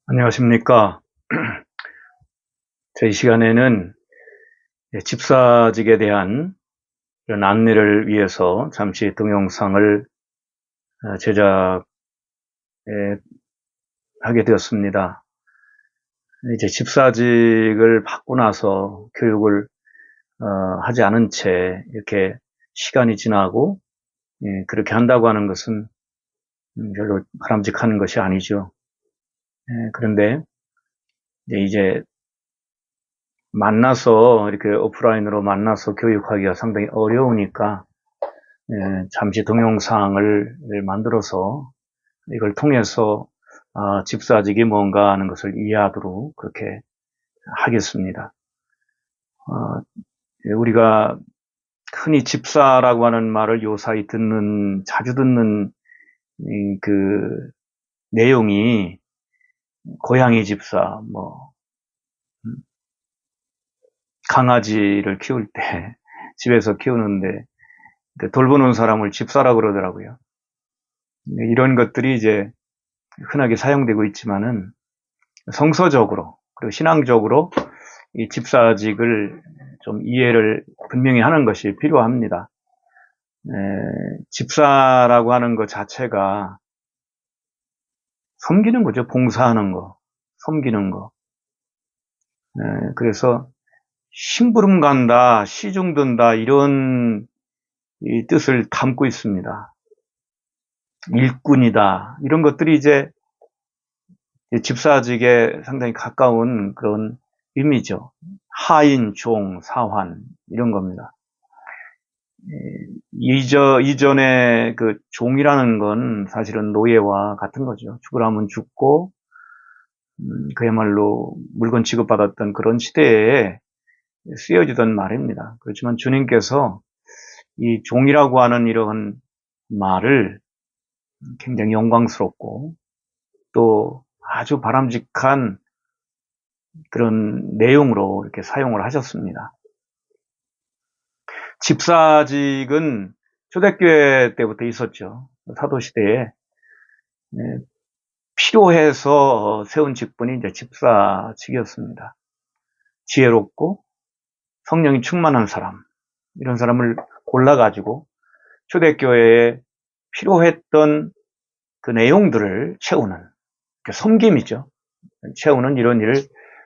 안녕하십니까. 저희 시간에는 집사직에 대한 이런 안내를 위해서 잠시 동영상을 제작하게 되었습니다. 이제 집사직을 받고 나서 교육을 하지 않은 채 이렇게 시간이 지나고 그렇게 한다고 하는 것은 별로 바람직한 것이 아니죠. 그런데 이제 만나서 이렇게 오프라인으로 만나서 교육하기가 상당히 어려우니까 잠시 동영상을 만들어서 이걸 통해서 집사직이 뭔가 하는 것을 이해하도록 그렇게 하겠습니다. 우리가 흔히 집사라고 하는 말을 요사이 자주 듣는 그 내용이 고양이 집사, 강아지를 키울 때 집에서 키우는데 돌보는 사람을 집사라고 그러더라고요. 이런 것들이 이제 흔하게 사용되고 있지만은 성서적으로 그리고 신앙적으로 이 집사직을 좀 이해를 분명히 하는 것이 필요합니다. 집사라고 하는 것 자체가 섬기는 거죠. 봉사하는 거, 섬기는 거. 그래서 심부름 간다, 시중 든다 이런 이 뜻을 담고 있습니다. 일꾼이다 이런 것들이 이제 집사직에 상당히 가까운 그런 의미죠. 하인, 종, 사환 이런 겁니다. 이전에 그 종이라는 건 사실은 노예와 같은 거죠. 죽으라면 죽고 그야말로 물건 취급받았던 그런 시대에 쓰여지던 말입니다. 그렇지만 주님께서 이 종이라고 하는 이러한 말을 굉장히 영광스럽고 또 아주 바람직한 그런 내용으로 이렇게 사용을 하셨습니다. 집사직은 초대교회 때부터 있었죠. 사도시대에 필요해서 세운 직분이 이제 집사직이었습니다. 지혜롭고 성령이 충만한 사람, 이런 사람을 골라가지고 초대교회에 필요했던 그 내용들을 채우는, 섬김이죠. 채우는 이런 일을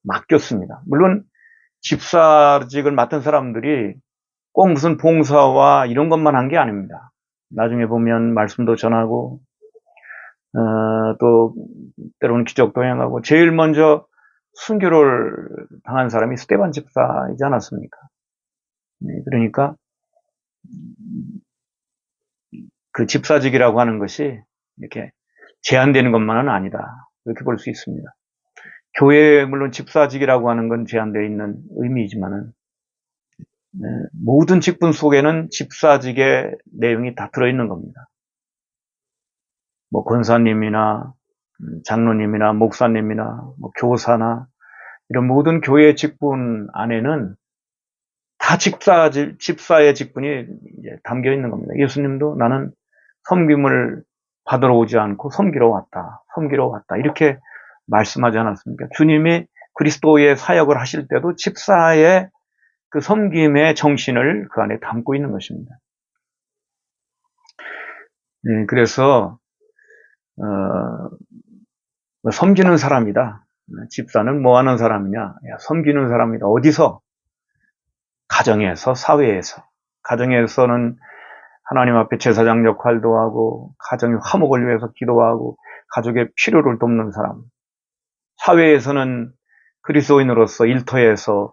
맡겼습니다. 물론 집사직을 맡은 사람들이 꼭 무슨 봉사와 이런 것만 한 게 아닙니다. 나중에 보면 말씀도 전하고 또 때로는 기적도 행하고 제일 먼저 순교를 당한 사람이 스데반 집사이지 않았습니까? 그러니까 그 집사직이라고 하는 것이 이렇게 제한되는 것만은 아니다. 이렇게 볼 수 있습니다. 교회에 물론 집사직이라고 하는 건 제한되어 있는 의미이지만은 모든 직분 속에는 집사직의 내용이 다 들어있는 겁니다. 권사님이나 장로님이나 목사님이나 교사나 이런 모든 교회 직분 안에는 다 집사의 직분이 이제 담겨 있는 겁니다. 예수님도 나는 섬김을 받으러 오지 않고 섬기러 왔다. 이렇게 말씀하지 않았습니까? 주님이 그리스도의 사역을 하실 때도 집사의 그 섬김의 정신을 그 안에 담고 있는 것입니다. 그래서 섬기는 사람이다. 집사는 뭐 하는 사람이냐? 섬기는 사람이다. 어디서? 가정에서, 사회에서. 가정에서는 하나님 앞에 제사장 역할도 하고, 가정의 화목을 위해서 기도하고, 가족의 필요를 돕는 사람. 사회에서는 그리스도인으로서 일터에서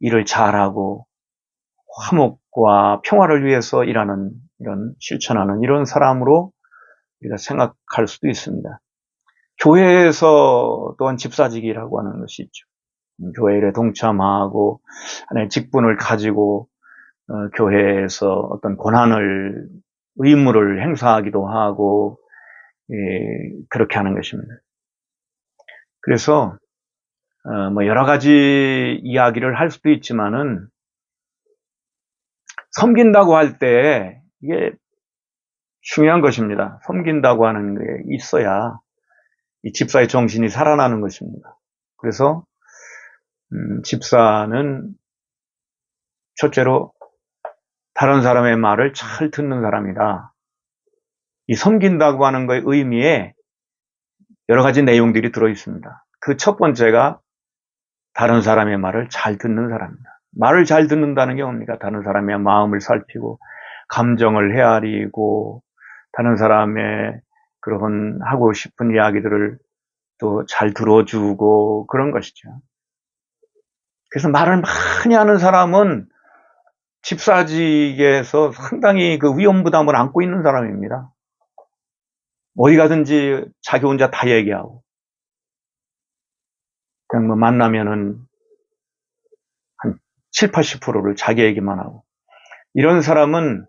일을 잘하고, 화목과 평화를 위해서 일하는, 실천하는 이런 사람으로 우리가 생각할 수도 있습니다. 교회에서 또한 집사직이라고 하는 것이 있죠. 교회에 동참하고 하나의 직분을 가지고 교회에서 어떤 권한을 의무를 행사하기도 하고 그렇게 하는 것입니다. 그래서 여러 가지 이야기를 할 수도 있지만은 섬긴다고 할 때 이게 중요한 것입니다. 섬긴다고 하는 게 있어야 이 집사의 정신이 살아나는 것입니다. 그래서 집사는 첫째로 다른 사람의 말을 잘 듣는 사람이다. 이 섬긴다고 하는 것의 의미에 여러 가지 내용들이 들어있습니다. 그 첫 번째가 다른 사람의 말을 잘 듣는 사람입니다. 말을 잘 듣는다는 게 뭡니까? 다른 사람의 마음을 살피고 감정을 헤아리고 다른 사람의 그런 하고 싶은 이야기들을 또 잘 들어주고 그런 것이죠. 그래서 말을 많이 하는 사람은 집사직에서 상당히 그 위험 부담을 안고 있는 사람입니다. 어디 가든지 자기 혼자 다 얘기하고 그냥 뭐 만나면은 한 7, 80%를 자기 얘기만 하고 이런 사람은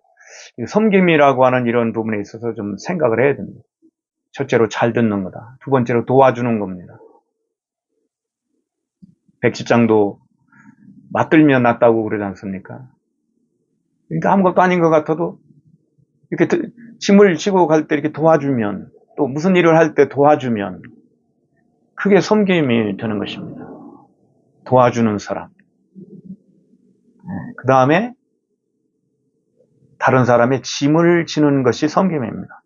섬김이라고 하는 이런 부분에 있어서 좀 생각을 해야 됩니다. 첫째로 잘 듣는 거다. 두 번째로 도와주는 겁니다. 백지장도 맞들면 낫다고 그러지 않습니까? 그러니까 아무것도 아닌 것 같아도 이렇게 짐을 지고 갈 때 이렇게 도와주면 또 무슨 일을 할 때 도와주면 그게 섬김이 되는 것입니다. 도와주는 사람. 그 다음에 다른 사람의 짐을 지는 것이 섬김입니다.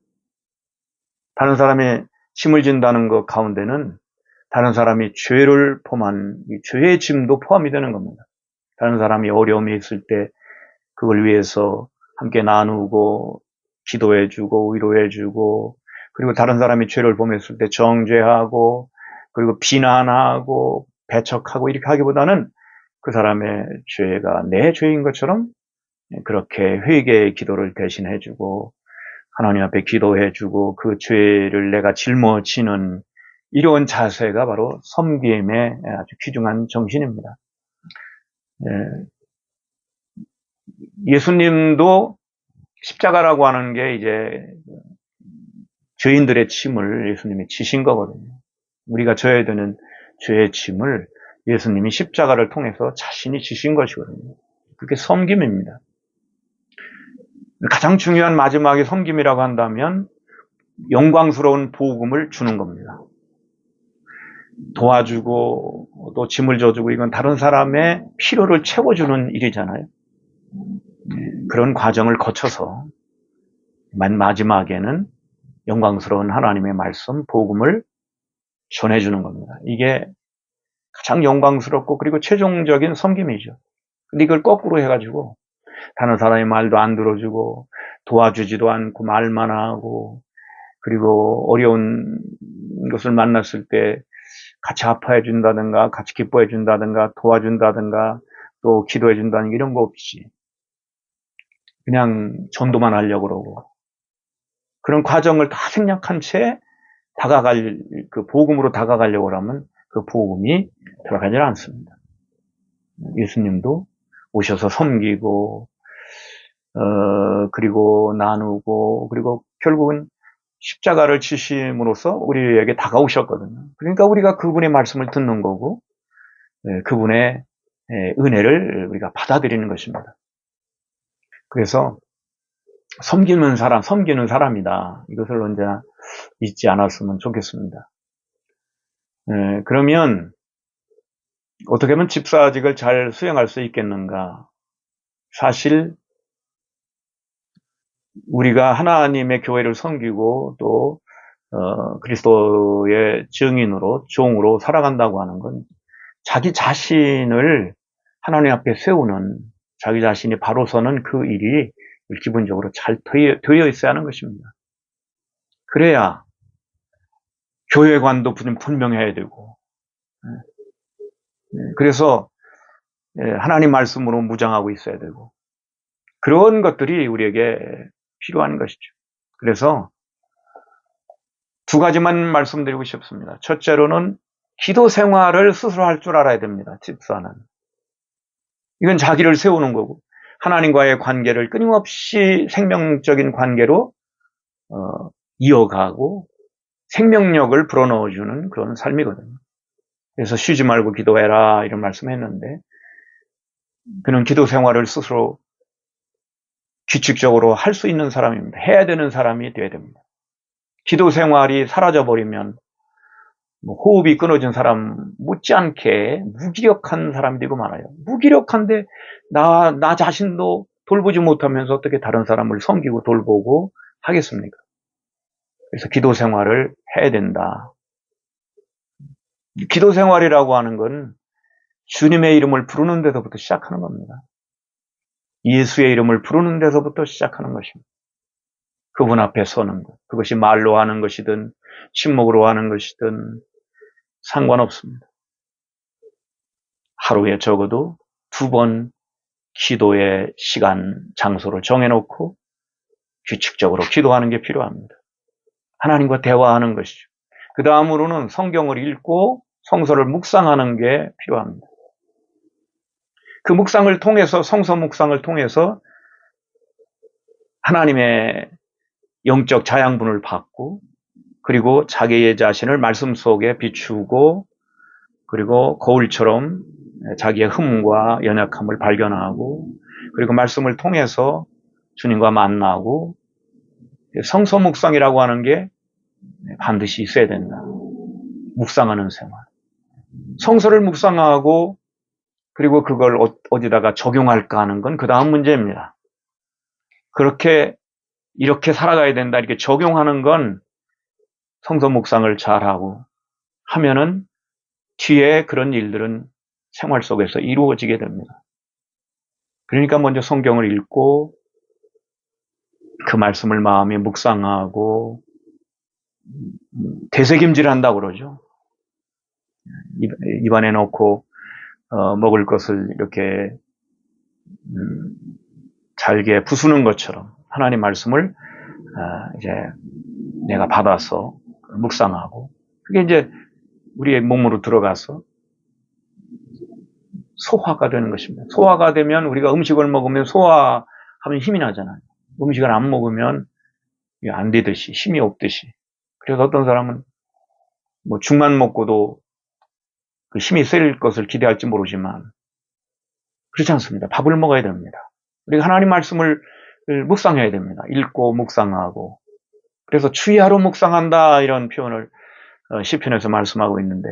다른 사람의 짐을 진다는 것 가운데는 다른 사람이 죄를 포함한 죄의 짐도 포함이 되는 겁니다. 다른 사람이 어려움이 있을 때 그걸 위해서 함께 나누고 기도해주고 위로해주고 그리고 다른 사람이 죄를 범했을 때 정죄하고 그리고 비난하고 배척하고 이렇게 하기보다는 그 사람의 죄가 내 죄인 것처럼 그렇게 회개의 기도를 대신해주고 하나님 앞에 기도해주고 그 죄를 내가 짊어지는 이런 자세가 바로 섬김의 아주 귀중한 정신입니다. 예수님도 십자가라고 하는 게 이제 죄인들의 짐을 예수님이 지신 거거든요. 우리가 져야 되는 죄의 짐을 예수님이 십자가를 통해서 자신이 지신 것이거든요. 그게 섬김입니다. 가장 중요한 마지막에 섬김이라고 한다면 영광스러운 복음을 주는 겁니다. 도와주고 또 짐을 져주고 이건 다른 사람의 필요를 채워주는 일이잖아요. 그런 과정을 거쳐서 마지막에는 영광스러운 하나님의 말씀, 복음을 전해주는 겁니다. 이게 가장 영광스럽고 그리고 최종적인 섬김이죠. 근데 이걸 거꾸로 해가지고 다른 사람의 말도 안 들어주고 도와주지도 않고 말만 하고 그리고 어려운 것을 만났을 때 같이 아파해 준다든가 같이 기뻐해 준다든가 도와준다든가 또 기도해 준다든가 이런 거 없이 그냥 전도만 하려고 그러고 그런 과정을 다 생략한 채 다가갈 그 복음으로 다가가려고 하면 그 복음이 들어가지 않습니다. 예수님도 오셔서 섬기고 그리고 나누고 그리고 결국은 십자가를 지심으로써 우리에게 다가오셨거든요. 그러니까 우리가 그분의 말씀을 듣는 거고 그분의 은혜를 우리가 받아들이는 것입니다. 그래서 섬기는 사람이다. 이것을 언제나 잊지 않았으면 좋겠습니다. 그러면 어떻게 하면 집사직을 잘 수행할 수 있겠는가? 사실 우리가 하나님의 교회를 섬기고 또 그리스도의 증인으로 종으로 살아간다고 하는 건 자기 자신을 하나님 앞에 세우는 자기 자신이 바로 서는 그 일이 기본적으로 잘 되어 있어야 하는 것입니다. 그래야 교회관도 분명해야 되고 그래서 하나님 말씀으로 무장하고 있어야 되고 그런 것들이 우리에게 필요한 것이죠. 그래서 두 가지만 말씀드리고 싶습니다. 첫째로는 기도 생활을 스스로 할 줄 알아야 됩니다. 집사는. 이건 자기를 세우는 거고 하나님과의 관계를 끊임없이 생명적인 관계로 이어가고 생명력을 불어넣어주는 그런 삶이거든요. 그래서 쉬지 말고 기도해라 이런 말씀했는데 그는 기도 생활을 스스로 규칙적으로 할 수 있는 사람입니다. 해야 되는 사람이 되어야 됩니다. 기도 생활이 사라져버리면 뭐 호흡이 끊어진 사람 못지않게 무기력한 사람들이 많아요. 무기력한데 나 자신도 돌보지 못하면서 어떻게 다른 사람을 섬기고 돌보고 하겠습니까? 그래서 기도 생활을 해야 된다. 기도 생활이라고 하는 건 주님의 이름을 부르는 데서부터 시작하는 겁니다. 예수의 이름을 부르는 데서부터 시작하는 것입니다. 그분 앞에 서는 것. 그것이 말로 하는 것이든 침묵으로 하는 것이든 상관없습니다. 하루에 적어도 2번 기도의 시간, 장소를 정해놓고 규칙적으로 기도하는 게 필요합니다. 하나님과 대화하는 것이죠. 그 다음으로는 성경을 읽고 성서를 묵상하는 게 필요합니다. 그 묵상을 통해서, 성서 묵상을 통해서 하나님의 영적 자양분을 받고, 그리고 자기의 자신을 말씀 속에 비추고, 그리고 거울처럼 자기의 흠과 연약함을 발견하고, 그리고 말씀을 통해서 주님과 만나고, 성서 묵상이라고 하는 게 반드시 있어야 된다. 묵상하는 생활. 성서를 묵상하고, 그리고 그걸 어디다가 적용할까 하는 건 그 다음 문제입니다. 이렇게 살아가야 된다, 이렇게 적용하는 건 성서 묵상을 잘하고 하면은 뒤에 그런 일들은 생활 속에서 이루어지게 됩니다. 그러니까 먼저 성경을 읽고 그 말씀을 마음에 묵상하고 되새김질한다고 그러죠. 입안에 넣고 먹을 것을 이렇게 잘게 부수는 것처럼 하나님 말씀을 이제 내가 받아서 묵상하고, 그게 이제 우리의 몸으로 들어가서 소화가 되는 것입니다. 소화가 되면 우리가 음식을 먹으면 소화하면 힘이 나잖아요. 음식을 안 먹으면 안 되듯이, 힘이 없듯이. 그래서 어떤 사람은 뭐 죽만 먹고도 그 힘이 셀 것을 기대할지 모르지만 그렇지 않습니다. 밥을 먹어야 됩니다. 우리가 하나님 말씀을 묵상해야 됩니다. 읽고 묵상하고. 그래서 주야로 묵상한다, 이런 표현을 시편에서 말씀하고 있는데,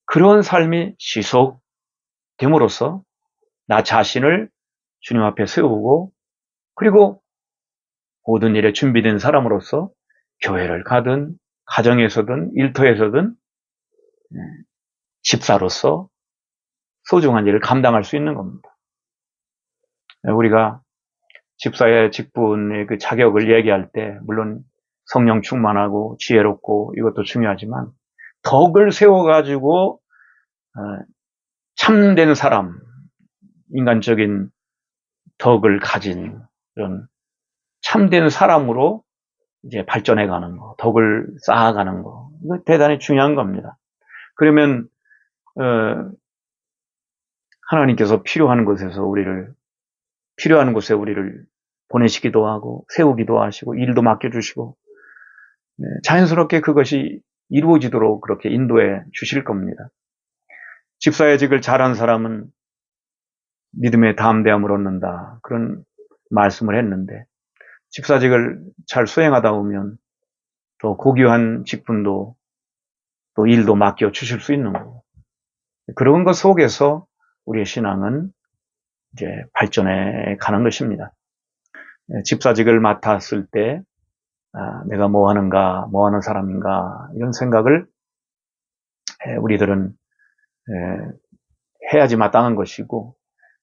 그런 삶이 지속됨으로써 나 자신을 주님 앞에 세우고, 그리고 모든 일에 준비된 사람으로서 교회를 가든 가정에서든 일터에서든 집사로서 소중한 일을 감당할 수 있는 겁니다. 우리가 집사의 직분의 그 자격을 얘기할 때 물론 성령 충만하고 지혜롭고 이것도 중요하지만, 덕을 세워가지고 참된 사람, 인간적인 덕을 가진 그런 참된 사람으로 이제 발전해가는 거, 덕을 쌓아가는 거, 이거 대단히 중요한 겁니다. 그러면 하나님께서 필요한 곳에 우리를 보내시기도 하고 세우기도 하시고 일도 맡겨주시고, 자연스럽게 그것이 이루어지도록 그렇게 인도해 주실 겁니다. 집사의 직을 잘한 사람은 믿음의 담대함을 얻는다, 그런 말씀을 했는데, 집사직을 잘 수행하다 보면 또 고귀한 직분도 또 일도 맡겨 주실 수 있는 거고, 그런 것 속에서 우리의 신앙은 이제 발전해 가는 것입니다. 집사직을 맡았을 때 내가 뭐 하는가, 뭐 하는 사람인가, 이런 생각을 우리들은 해야지 마땅한 것이고,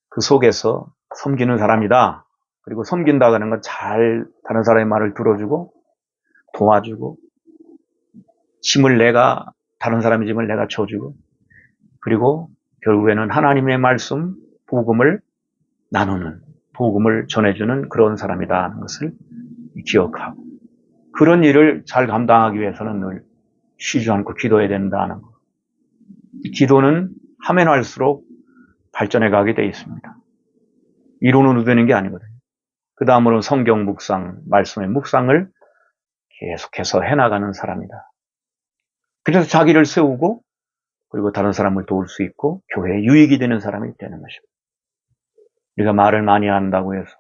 그 속에서 섬기는 사람이다. 그리고 섬긴다는 건 잘 다른 사람의 말을 들어주고 도와주고, 다른 사람의 짐을 내가 져주고, 그리고 결국에는 하나님의 말씀, 복음을 나누는, 복음을 전해주는 그런 사람이다 하는 것을 기억하고, 그런 일을 잘 감당하기 위해서는 늘 쉬지 않고 기도해야 된다는 것. 기도는 하면 할수록 발전해 가게 되어 있습니다. 이론으로 되는 게 아니거든요. 그 다음으로는 성경 묵상, 말씀의 묵상을 계속해서 해나가는 사람이다. 그래서 자기를 세우고, 그리고 다른 사람을 도울 수 있고 교회에 유익이 되는 사람이 되는 것입니다. 우리가 말을 많이 한다고 해서,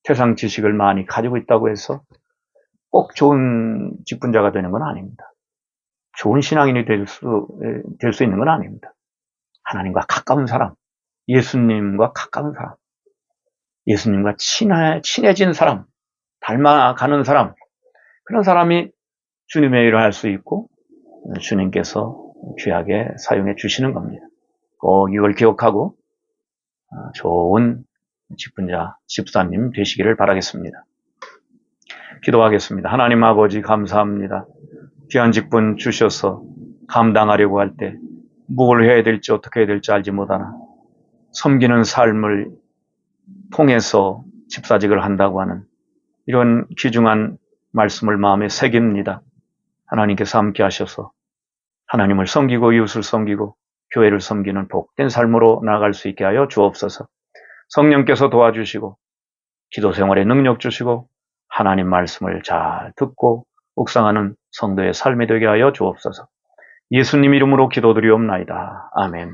세상 지식을 많이 가지고 있다고 해서 꼭 좋은 직분자가 되는 건 아닙니다. 좋은 신앙인이 될 수 있는 건 아닙니다. 하나님과 가까운 사람, 예수님과 가까운 사람, 예수님과 친해진 사람, 닮아가는 사람, 그런 사람이 주님의 일을 할 수 있고 주님께서 귀하게 사용해 주시는 겁니다. 꼭 이걸 기억하고 좋은 직분자, 집사님 되시기를 바라겠습니다. 기도하겠습니다. 하나님 아버지 감사합니다. 귀한 직분 주셔서 감당하려고 할 때 뭘 해야 될지 어떻게 해야 될지 알지 못하나 섬기는 삶을 통해서 집사직을 한다고 하는 이런 귀중한 말씀을 마음에 새깁니다. 하나님께서 함께 하셔서 하나님을 섬기고 이웃을 섬기고 교회를 섬기는 복된 삶으로 나아갈 수 있게 하여 주옵소서. 성령께서 도와주시고 기도 생활에 능력 주시고 하나님 말씀을 잘 듣고 묵상하는 성도의 삶이 되게 하여 주옵소서. 예수님 이름으로 기도드리옵나이다. 아멘.